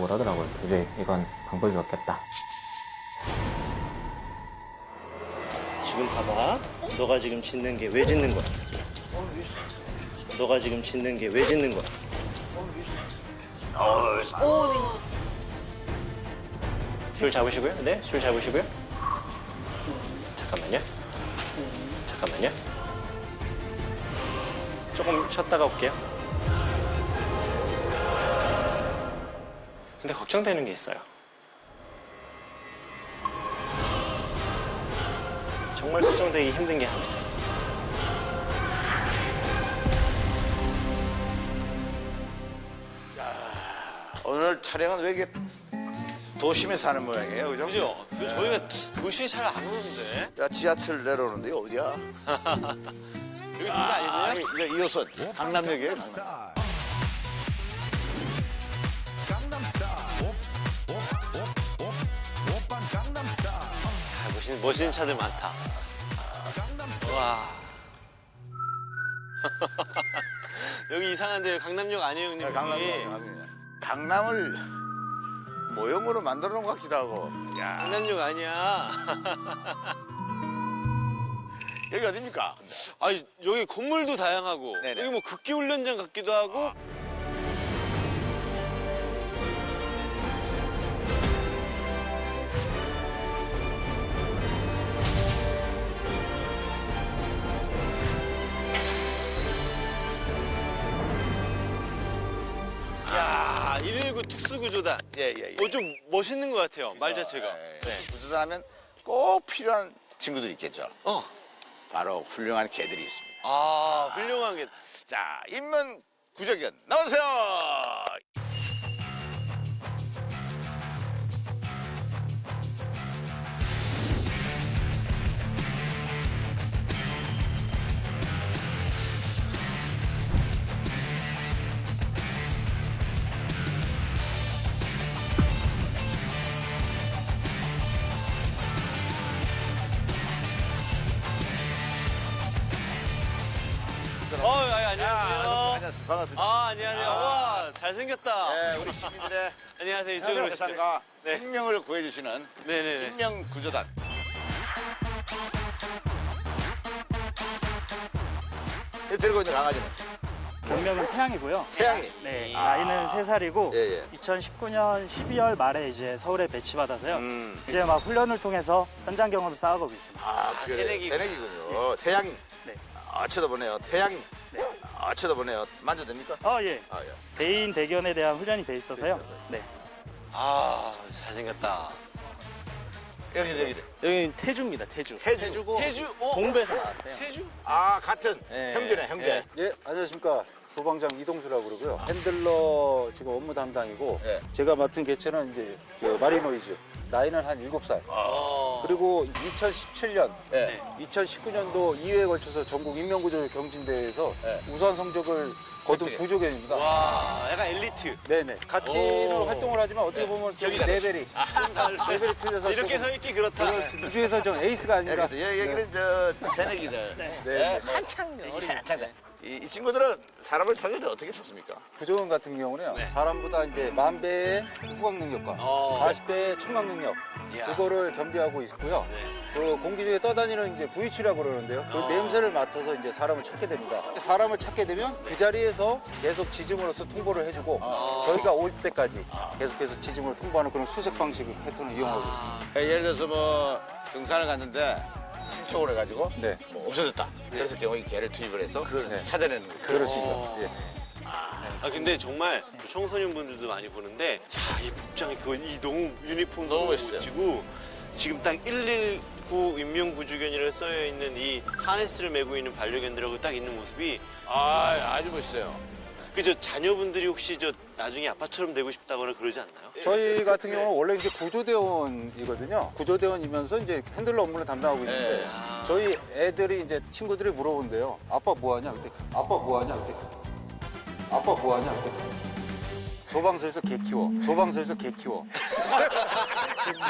없다고 그러더라고요. 도저히 이건 방법이 없겠다. 지금 봐봐. 너가 지금 짖는 게 왜 짖는 거야? 너가 지금 짖는 게 왜 짖는 거야? 오, 네. 줄 잡으시고요. 네, 줄 잡으시고요. 잠깐만요. 잠깐만요. 조금 쉬었다가 올게요. 근데 걱정되는 게 있어요. 정말 수정되기 힘든 게 하나 있어. 오늘 촬영은 왜 이렇게 도심에 사는 모양이에요, 그죠? 그죠? 저희가 도시에 잘 안 오는데. 야, 지하철 내려오는데 어디야? 여기 도시 아닌데요? 이거 2호선 강남역이에요, 강남. 멋있는 차들 많다. 와. 여기 이상한데 강남역 아니에요, 형님? 여기? 강남을 모형으로 만들어 놓은 것 같기도 하고. 야, 강남역 아니야. 여기 어딥니까? 아니, 여기 건물도 다양하고 네네. 여기 뭐 극기훈련장 같기도 하고. 야, 119 특수구조단. 예, 예, 예. 좀 멋있는 것 같아요, 말 자체가. 네. 구조단하면 꼭 필요한 친구들이 있겠죠. 어. 바로 훌륭한 개들이 있습니다. 아, 훌륭한 게. 자, 인문 구조견 나오세요. 안녕하세요. 안녕하세요. 반갑습니다. 아, 안녕하세요. 와, 잘생겼다. 네, 우리 시민들의 안녕하세요. 이쪽으로 오시죠. 세상과 네. 생명을 구해주시는 네네네. 인명 구조단. 이 들고 있는 강아지는 본명은 태양이고요. 태양이. 네, 나이는 3살이고 예, 예. 2019년 12월 말에 이제 서울에 배치받아서요. 음. 이제 막 훈련을 통해서 현장 경험을 쌓아가고 있습니다. 아, 그래. 새내기구나. 새내기군요. 태양이. 네. 아, 쳐다보네요. 태양이. 네. 아, 쳐다보네요. 만져도 됩니까? 예. 아, 예. 대인 대견에 대한 훈련이 돼 있어서요. 네. 아, 잘생겼다. 여기. 여기는 태주입니다, 태주. 태주고. 태주? 공부에서 나왔어요. 태주? 아, 같은 네. 형제네, 형제. 예, 안녕하십니까. 소방장 이동수라고 그러고요. 핸들러 지금 업무 담당이고, 예. 제가 맡은 개체는 이제 그 마리노이즈. 나이는 한 7살. 그리고 2017년, 예. 2019년도 2회에 걸쳐서 전국 인명구조 경진대회에서 예. 우수한 성적을 거둔 획득해. 구조견입니다. 와, 약간 엘리트. 네네. 같이는 오. 활동을 하지만 어떻게 보면 좀 여기다. 레벨이 틀려서 이렇게 서 있기 그렇다. 구조에서 좀 에이스가 예, 아닌가. 그래서 여기는 저 새내기들. 네. 한창 이 친구들은 사람을 찾을 때 어떻게 찾습니까? 구조견 같은 경우는요, 네. 사람보다 이제 10,000배의 후각 능력과 40배의 청각 능력, 이야. 그거를 겸비하고 있고요. 네. 그 공기 중에 떠다니는 이제 부위치라고 그러는데요. 그 냄새를 맡아서 이제 사람을 찾게 됩니다. 사람을 찾게 되면 그 자리에서 계속 지짐으로써 통보를 해주고 저희가 올 때까지 계속해서 지짐으로 통보하는 그런 수색 방식 패턴을 이용하고 있습니다. 예를 들어서 뭐 등산을 갔는데 신청을 해가지고 네. 뭐 없어졌다. 그랬을 경우에 개를 투입을 해서 네. 찾아내는 거죠. 그렇습니다. 예. 아, 근데 정말 청소년분들도 많이 보는데, 야, 이 복장이 이 너무 유니폼도 너무 멋있어요. 멋지고, 지금 딱 119 인명구조견이라고 써여 있는 이 하네스를 메고 있는 반려견들하고 딱 있는 모습이, 아주 멋있어요. 그저 자녀분들이 혹시 저 나중에 아빠처럼 되고 싶다거나 그러지 않나요? 저희 같은 경우는 원래 이제 구조대원이거든요. 구조대원이면서 이제 핸들러 업무를 담당하고 있는데 네. 저희 애들이 이제 친구들이 물어본대요. 아빠 뭐 하냐? 그때 아빠 뭐 하냐? 그때 아빠 뭐 하냐? 그때 소방서에서 개 키워. 소방서에서 개 키워.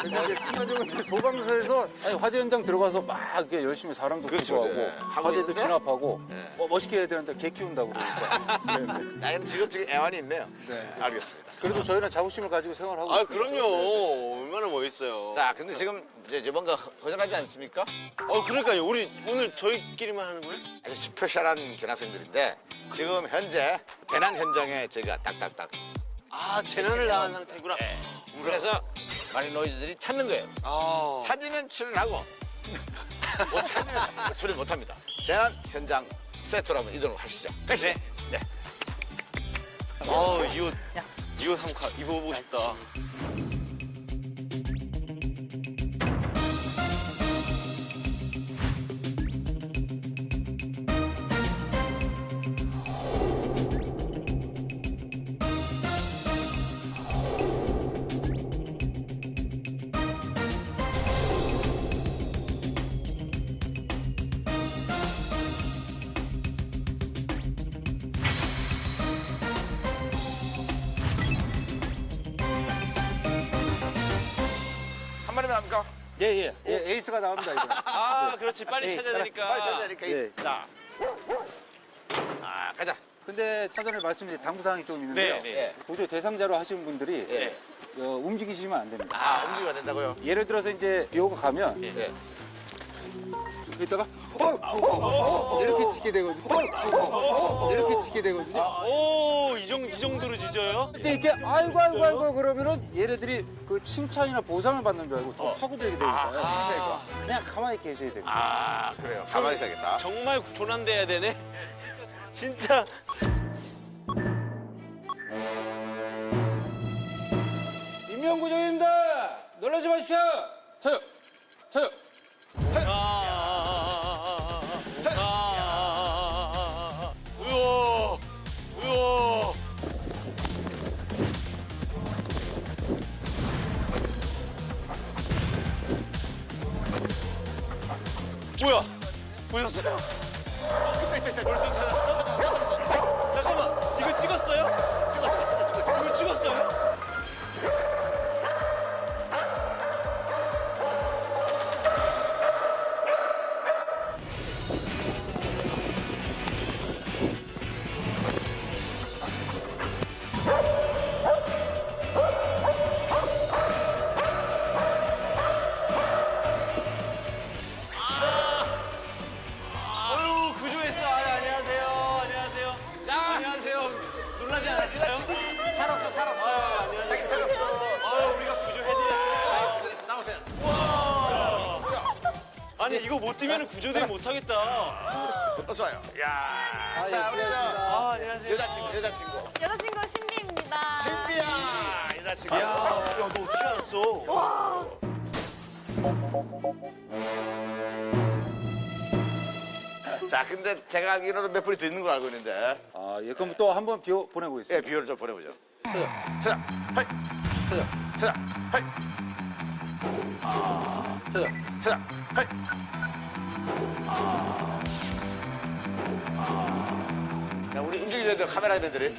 그래서 이제 순간적으로 이제 소방서에서 아니, 화재 현장 들어가서 막 이렇게 열심히 사람도 그렇죠, 구조하고 예. 하고 화재도 있는데? 진압하고 예. 멋있게 해야 되는데 개 키운다고 그러니까. 나는 직업적인 애환이 있네요. 네. 알겠습니다. 그래도 저희는 자부심을 가지고 생활하고 아, 있거든요. 그럼요. 얼마나 멋있어요. 자, 근데 지금 이제 뭔가 허전하지 않습니까? 그러니까요. 우리 오늘 저희끼리만 하는 거예요? 아주 스페셜한 견학생들인데 지금 현재 재난 현장에 저희가 딱딱딱. 아, 재난을 당한 상태구나. 예. 그래서 마리노이즈들이 찾는 거예요. 아, 찾으면 출연하고 못 찾으면 출연 못합니다. 재난 현장 세트로 한번 이동을 하시죠. 가시죠. 네. 이 옷 한번 입어보고 싶다. 한 마리만 합니까? 예. 에이스가 나옵니다 이번에. 아, 그렇지. 빨리 예, 찾아야 되니까. 빨리 찾아야 되니까. 예. 자, 가자. 근데 사전에 말씀드린 당부사항이 좀 있는데요. 네, 네. 구조 대상자로 하시는 분들이 네. 움직이시면 안 됩니다. 움직이면 된다고요? 예를 들어서 이제 요거 가면 예. 이따가 이렇게 치게 되거든요. 이렇게 치게 되거든요. 오, 이 정도로 짖어요? 근데 이렇게 아이고 그러면은 얘네들이 그 칭찬이나 보상을 받는 줄 알고 더 파고들게 되니까요. 그냥 가만히 계셔야 돼요. 그래요. 가만히 있어야겠다. 정말 조난돼야 되네. 진짜. 인명구조입니다. 놀라지 마십시오. 서요. 우와. 뭐야? 보셨어요? 벌써 찾았어? 잠깐만, 이거 찍었어요? 이거 찍었어요? 어휴, 구조했어. 안녕하세요. 안녕하세요. 놀라지 않았어요? 살았어. 자기 살았어. 우리가 구조해드렸어요. 나오세요. 아니, 이거 못 뛰면 구조대를 못하겠다. 어서 와요. 야. 자, 우리 안녕하세요. 여자친구. 여자친구 신비입니다. 신비야. 여자친구. 야, 너 어떻게 알았어? 자, 근데 제가 알기로는 몇 분이 더 있는 걸 알고 있는데. 예, 그럼 또 한 번 보내보겠습니다. 예, 비율을 좀 보내보죠. 자, 하이. 자, 하이. 자, 하이. 자, 우리 움직이려야 돼, 카메라 애들이.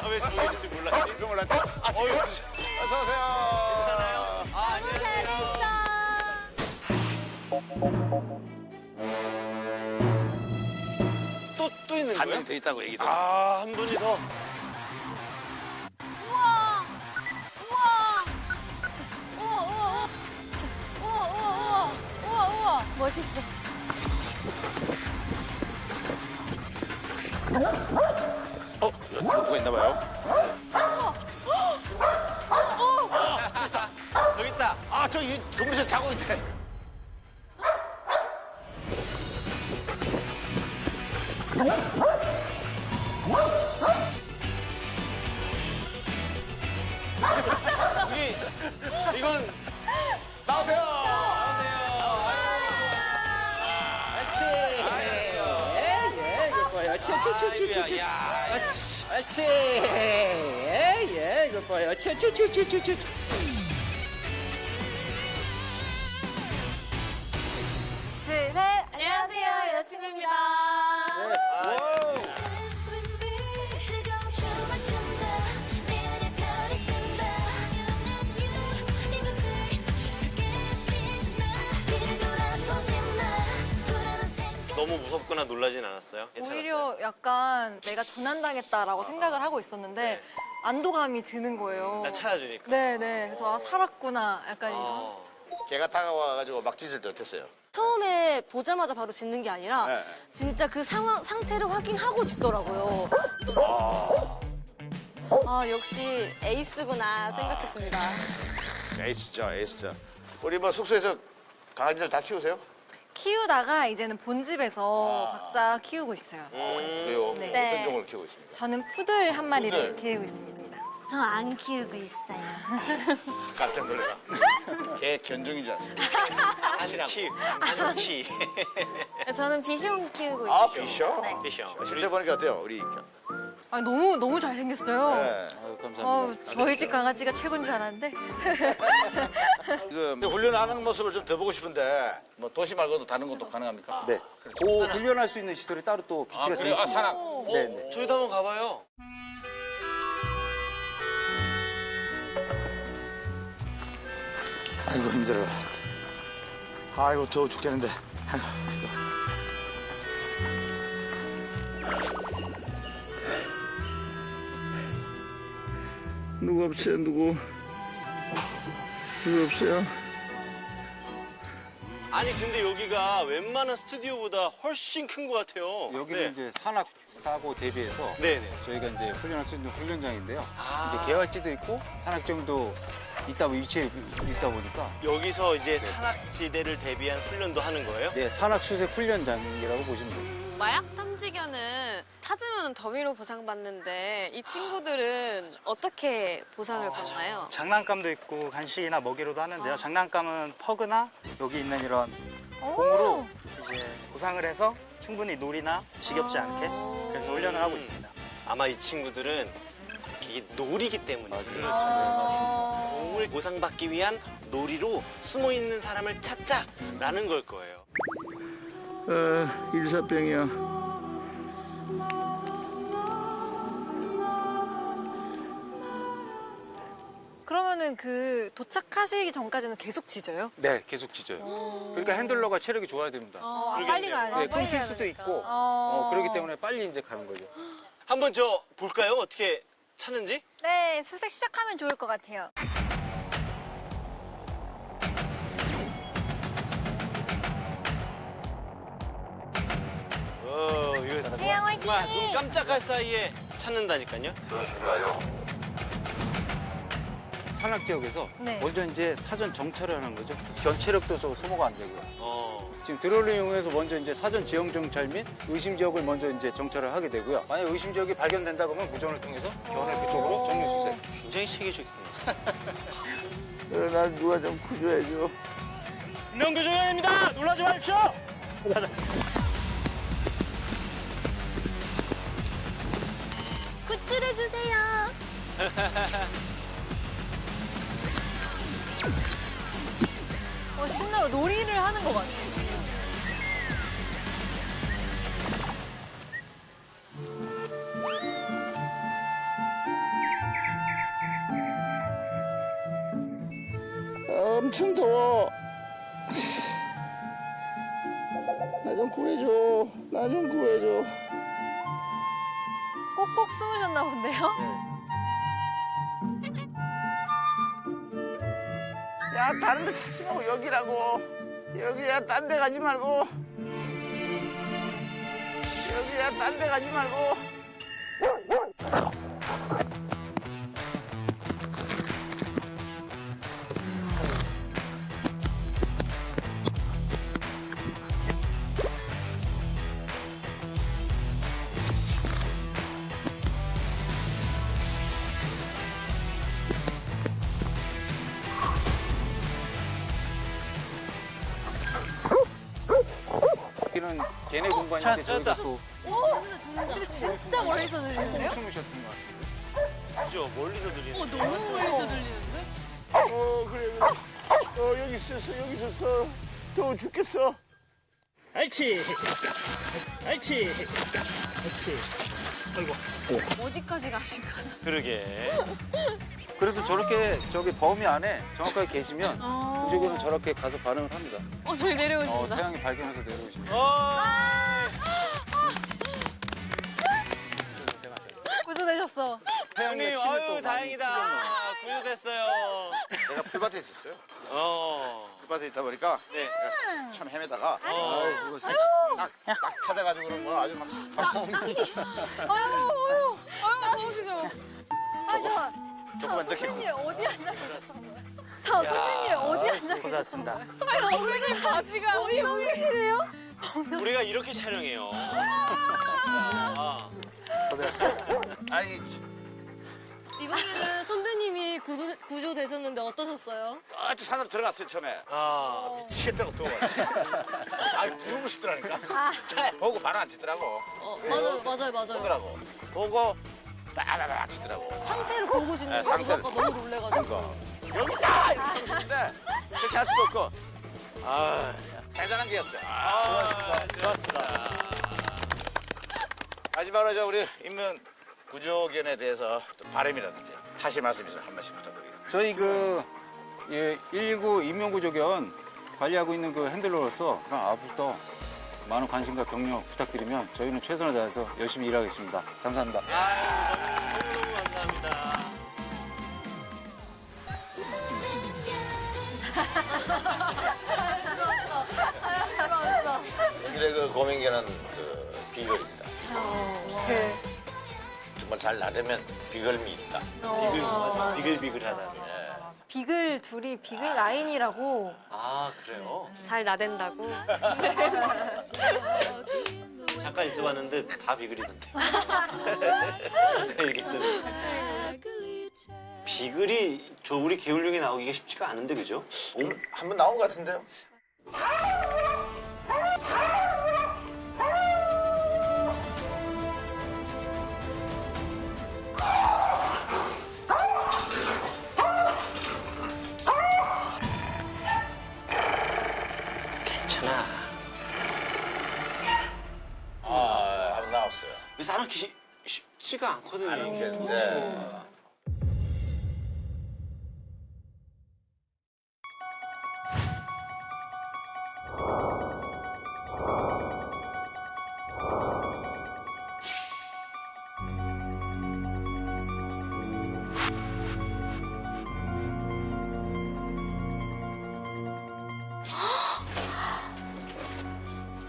왜 저기 있는지 몰랐지? 이거 몰랐죠? 어서 오세요. 너무 잘했어. 또 있는 한 거야? 명 더 있다고 얘기 들었어. 한 분이 더. 우와. 우와. 멋있어. 누가 있나 봐요. 여기 있다. 저기 건물에서 자고 있대. 이건 나오세요. 나오세요. 아이고야, 야. 옳지. 예, 이거 봐요. 둘, 셋. 안녕하세요. 여자친구입니다. 너무 무섭거나 놀라진 않았어요? 괜찮았어요? 오히려 약간 내가 조난당했다라고 생각을 하고 있었는데 안도감이 드는 거예요. 나 찾아주니까. 네네. 그래서 아, 살았구나. 약간 이런. 어. 걔가 다가와가지고 막 짖을 때 어땠어요? 처음에 보자마자 바로 짖는 게 아니라 네. 진짜 그 상태를 확인하고 짖더라고요. 아 역시 에이스구나 생각했습니다. 에이스죠, 에이스죠. 우리 뭐 숙소에서 강아지들 다 키우세요? 키우다가 이제는 본집에서 각자 키우고 있어요. 왜요? 네. 어떤 종을 키우고 있습니까? 저는 푸들 한 마리를 푸들. 키우고 있습니다. 저 안 키우고 있어요. 깜짝 놀래라. 걔 견종인 줄 알았어요. 안키. 저는 비숑 키우고 아, 있어요. 비셔? 네. 비숑. 실제 보니까 어때요, 우리? 아니, 너무 잘생겼어요. 네. 아유, 감사합니다. 저희 집 강아지가 최고인 줄 알았는데. 지금 훈련하는 모습을 좀 더 보고 싶은데 뭐 도시 말고도 다른 것도 가능합니까? 네. 그 훈련할 수 있는 시설이 따로 또 비치가 되어 있습니다. 산악. 네. 저희도 한번 가봐요. 아이고 힘들어. 아이고 더워 죽겠는데. 아이고. 누구 없어요? 누구 없어요? 아니 근데 여기가 웬만한 스튜디오보다 훨씬 큰 것 같아요. 여기는 네. 이제 산악 사고 대비해서 네네. 저희가 이제 훈련할 수 있는 훈련장인데요. 아. 이제 개활지도 있고 산악정도 있다 위치에 있다 보니까 여기서 이제 산악지대를 대비한 훈련도 하는 거예요? 네 산악 수색 훈련장이라고 보시면 돼요. 마약 탐지견은 찾으면 더미로 보상받는데 이 친구들은 어떻게 보상을 받나요? 장난감도 있고 간식이나 먹이로도 하는데요. 장난감은 퍼그나 여기 있는 이런 공으로 이제 보상을 해서 충분히 놀이나 지겹지 않게 그래서 훈련을 하고 있습니다. 아마 이 친구들은 이게 놀이기 때문에 공을 보상받기 위한 놀이로 숨어 있는 사람을 찾자라는 걸 거예요. 일사병이야. 그러면은 그 도착하시기 전까지는 계속 짖어요? 네 계속 짖어요. 그러니까 핸들러가 체력이 좋아야 됩니다. 빨리 가야 네, 돼요. 끊길 수도 있고 그렇기 때문에 빨리 이제 가는 거죠. 한번 저 볼까요? 어떻게 찾는지? 네, 수색 시작하면 좋을 것 같아요. 이거 태양 화이팅! 정말 눈 깜짝할 사이에 찾는다니까요. 산악 지역에서 네. 먼저 이제 사전 정찰을 하는 거죠. 견체력도 소모가 안 되고요. 지금 드론을 이용해서 먼저 이제 사전 지형 정찰 및 의심 지역을 먼저 이제 정찰을 하게 되고요. 만약 의심 지역이 발견된다 그러면 무전을 통해서 견을 그쪽으로 정리 수색. 굉장히 체계적이군요. 난 누가 좀 구조해줘. 명교조연입니다. 놀라지 마십시오. 가자. 구출해주세요. 신나요. 놀이를 하는 것 같아요. 엄청 더워. 나 좀 구해줘. 나 좀 구해줘. 꼭꼭 숨으셨나 본데요? 야, 다른 데 찾지 말고 여기라고. 여기야, 딴 데 가지 말고. 여기야, 딴 데 가지 말고. 여기는 걔네 공간 양반인데 찾았다. 저기서 또 근데 진짜 멀리서 들리는데요? 숨으셨던 것 같아요. 그죠? 멀리서 들리는. 너무 멀리서 들리는데? 그래. 여기 있었어, 여기 있었어. 더워 죽겠어. 알치. 알치. 어디까지 가실까요? 그러게. 그래도 저렇게 저기 범위 안에 정확하게 계시면 무조건 저렇게 가서 반응을 합니다. 저희 내려오신다. 태양이 발견해서 내려오시면. 구조되셨어. 형님, 아유 다행이다. 구조됐어요. 내가 풀밭에 있었어요. 어. 풀밭에 있다 보니까 네. 참 헤매다가 아유, 딱 찾아가지고 그런 거 아주 막 아유, 더우시죠? 조금만 늦게 선생님 어디 앉아 계셨어요? 선생님 어디 앉아 계셨어요? 고생하셨습니다. 선배님 바지가 여기래요? 우리가 이렇게 촬영해요. 진짜. 아니 이번에는 선배님이 구조되셨는데 어떠셨어요? 아주 산으로 들어갔어요 처음에. 미치겠다고 더워가지고. 아 부르고 싶더라니까. 보고 바로 안 치더라고. 맞아요. 보더라고. 보고 빠바바박 치더라고. 상태를 보고 짓는 네, 거 저도 상태를. 아까 너무 놀래가지고. 그러니까 여기다 이렇게 하고 싶은데 그렇게 할 수도 없고. 아 대단한 게였어요. 좋았습니다. 마지막으로 저 우리 인문 구조견에 대해서 또 바람이라든지 하실 말씀 있으면 한 말씩 부탁드립니다. 저희 그 119 인명구조견 관리하고 있는 그 핸들러로서 앞으로도 많은 관심과 격려 부탁드리면 저희는 최선을 다해서 열심히 일하겠습니다. 감사합니다. 너무 감사합니다. 여기에 그 고민견은 그 비글입니다. 정말 잘 나대면 비글미 있다. 비글비글하다. 비글 둘이 비글 라인이라고. 아 그래요? 잘 나댄다고. 잠깐 있어봤는데 다 비글이던데. 잠깐 얘기했었는데. 비글이 저 우리 개울룡에 나오기가 쉽지가 않은데 그죠? 한 번 나온 것 같은데요? 괜찮아. 한 번 나왔어요. 이 사람 쉽지가 않거든요. 안 웃겠는데.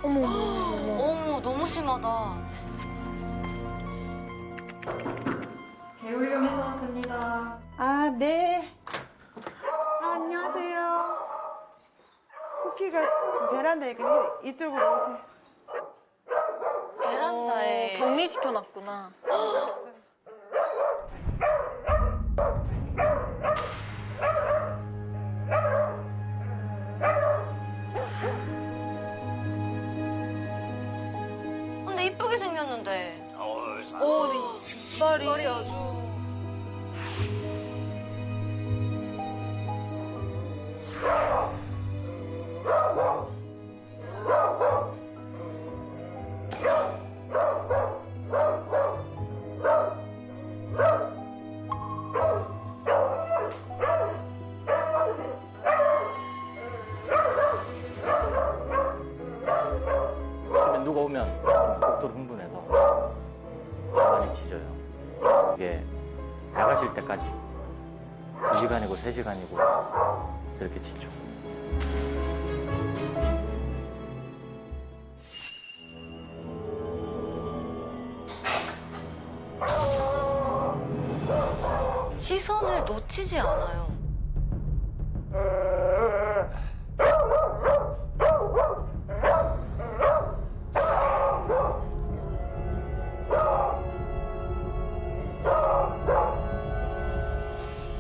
어머, 너무 심하다. 개울룡에서 왔습니다. 아, 네. 안녕하세요. 쿠키가 베란다에 이쪽으로 오세요. 베란다에. 격리시켜놨구나. 근데 이쁘게 생겼는데. 근데 이빨이 아주. 집에 누가 오면 복도를 흥분해서 많이 짖어요. 이게 나가실 때까지 2시간이고 3시간이고 저렇게 짖죠. 시선을 놓치지 않아요.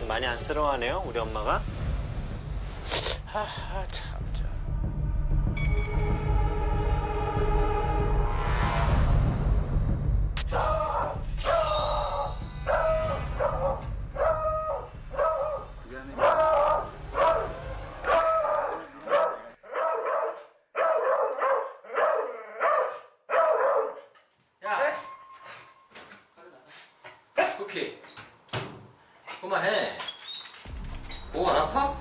많이 안쓰러워하네요, 우리 엄마가. 하하 참. 쿠키. 그만해. 목 안 아파?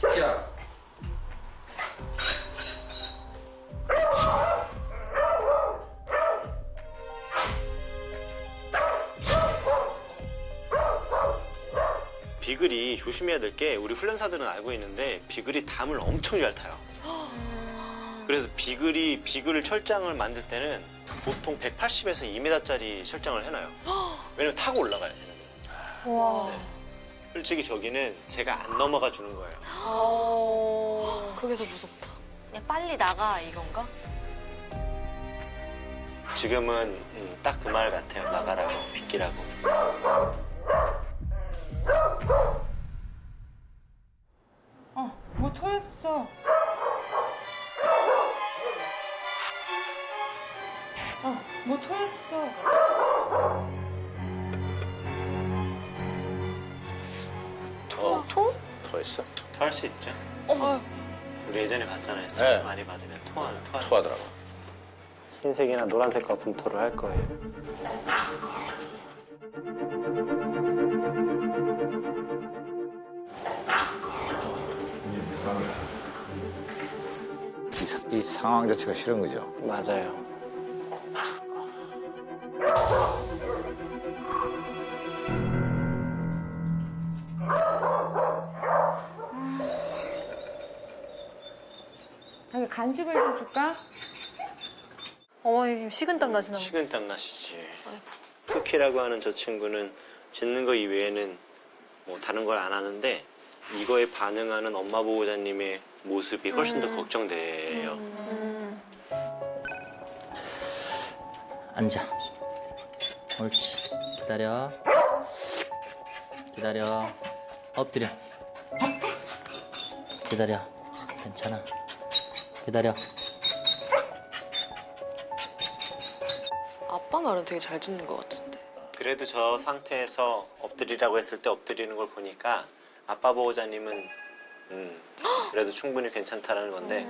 쿠키야. 비글이 조심해야 될 게 우리 훈련사들은 알고 있는데 비글이 담을 엄청 잘 타요. 그래서 비글을 철장을 만들 때는 보통 180에서 2m짜리 철장을 해놔요. 왜냐면 타고 올라가야 되는 거예요. 와. 솔직히 저기는 제가 안 넘어가 주는 거예요. 그게 더 무섭다. 그냥 빨리 나가 이건가? 지금은 딱 그 말 같아요. 나가라고, 비키라고. 뭐 토했어. 뭐 토했어. 토? 토했어? 토할 수 있죠. 우리 예전에 봤잖아요. 스트레스 많이 받으면 토하는. 토하더라고. 흰색이나 노란색 거품토를 할 거예요. 이 상황 자체가 싫은 거죠. 맞아요. 자기 간식을 좀 줄까? 어머니 식은땀 나시나 보다. 식은땀 나시지. 쿠키라고 하는 저 친구는 짖는 거 이외에는 뭐 다른 걸 안 하는데 이거에 반응하는 엄마 보호자님의 모습이 훨씬 더 걱정돼요. 앉아. 옳지. 기다려. 기다려. 엎드려. 기다려. 괜찮아. 기다려. 아빠 말은 되게 잘 듣는 것 같은데. 그래도 저 상태에서 엎드리라고 했을 때 엎드리는 걸 보니까 아빠 보호자님은 그래도 충분히 괜찮다라는 건데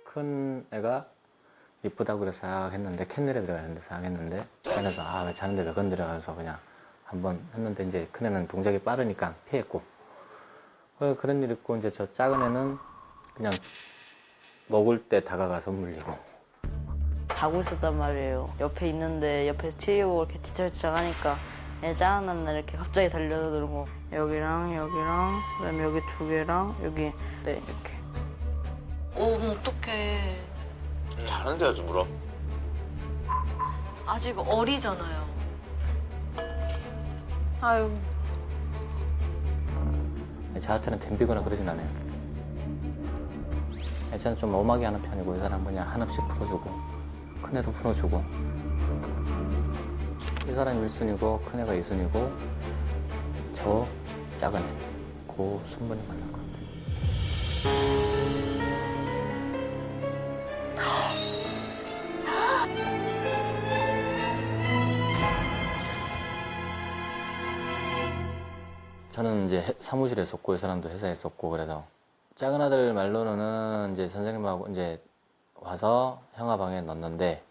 큰 애가 이쁘다고 그래서 싹 했는데 캔넬에 들어가는데 싹 했는데 걔네도 아 왜 자는데 왜 건드려 가서 그냥 한번 했는데 이제 큰 애는 동작이 빠르니까 피했고 그런 일 있고 이제 저 작은 애는 그냥 먹을 때 다가가서 물리고 자고 있었단 말이에요. 옆에 있는데 옆에서 치우고 이렇게 뒤척뒤척 하니까 얘 작은 날 이렇게 갑자기 달려들고 여기랑 여기랑 그다음에 여기 두 개랑 여기 네 이렇게. 어떡해. 자는데 아주 물어. 아직 어리잖아요. 아유. 저한테는 덤비거나 그러진 않아요. 저는 좀 엄하게 하는 편이고 이 사람 그냥 한없씩 풀어주고 큰 애도 풀어주고 이 사람이 1순위고 큰 애가 2순위고 저 작은 애 그 순번이 만난 것 같아요. 저는 이제 사무실에 있었고 이 사람도 회사에 있었고 그래서 작은 아들 말로는 이제 선생님하고 이제 와서 형아방에 넣었는데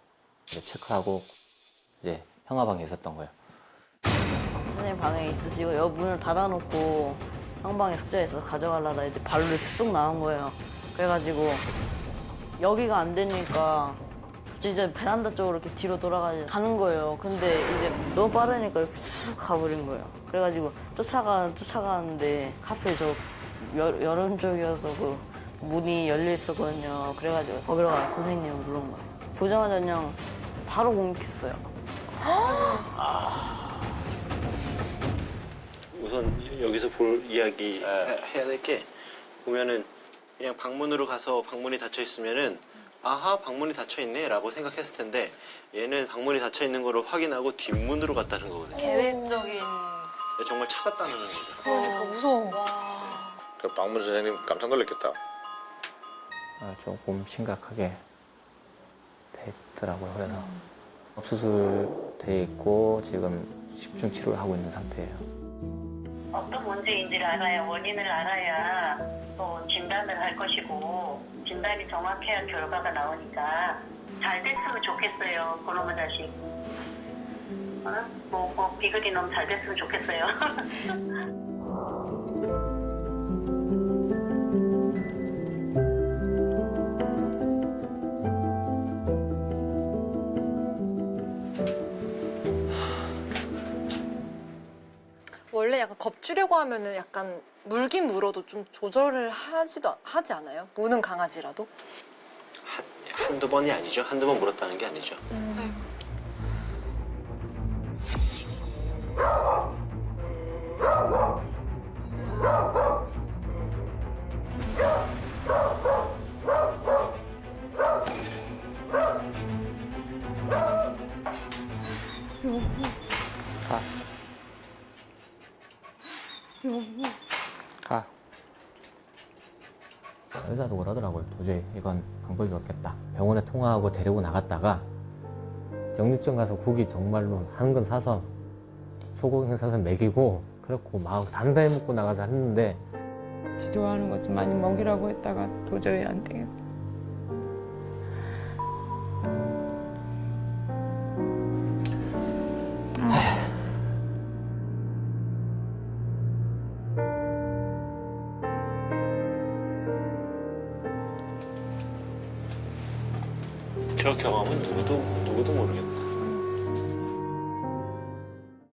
이제 체크하고 이제 형아방에 있었던 거예요. 선생님 방에 있으시고 여 문을 닫아놓고 형 방에 숙제에 있어서 가져가려다 이제 발로 이렇게 쑥 나온 거예요. 그래가지고 여기가 안 되니까 이제 베란다 쪽으로 이렇게 뒤로 가는 거예요. 근데 이제 너무 빠르니까 이렇게 쑥 가버린 거예요. 그래가지고 쫓아가는데 카페 저 여름 쪽이어서 그 문이 열려 있었거든요. 그래가지고 거기로 가서 선생님을 부른 거예요. 보자마자 그냥 바로 공격했어요. 우선 여기서 볼 이야기 해야 될 게 보면은 그냥 방문으로 가서 방문이 닫혀 있으면은 아하 방문이 닫혀 있네라고 생각했을 텐데 얘는 방문이 닫혀 있는 거를 확인하고 뒷문으로 갔다는 거거든요. 계획적인. 정말 찾았다는 거죠. 그러니까 무서워. 그 방문 선생님 깜짝 놀랐겠다. 조금 심각하게 돼 있더라고요. 그래서 수술돼 있고 지금 집중 치료를 하고 있는 상태예요. 어떤 문제인지를 알아야 원인을 알아야 또 진단을 할 것이고 진단이 정확해야 결과가 나오니까 잘 됐으면 좋겠어요. 그놈의 자식. 비글이 너무 잘 됐으면 좋겠어요. 원래 약간 겁주려고 하면은 약간 물긴 물어도 좀 조절을 하지 않아요? 무는 강아지라도? 한두 번이 아니죠. 한두 번 물었다는 게 아니죠. 가. 의사도 그러더라고요. 도저히 이건 방법이 없겠다. 병원에 통화하고 데리고 나갔다가 정육점 가서 고기 정말로 한 건 사서 소고기 사서 먹이고 그렇고 막 단단히 먹고 나가서 했는데 지 좋아하는 것 좀 많이 먹이라고 했다가 도저히 안 되겠어. 저 경험은 누구도 모르겠다.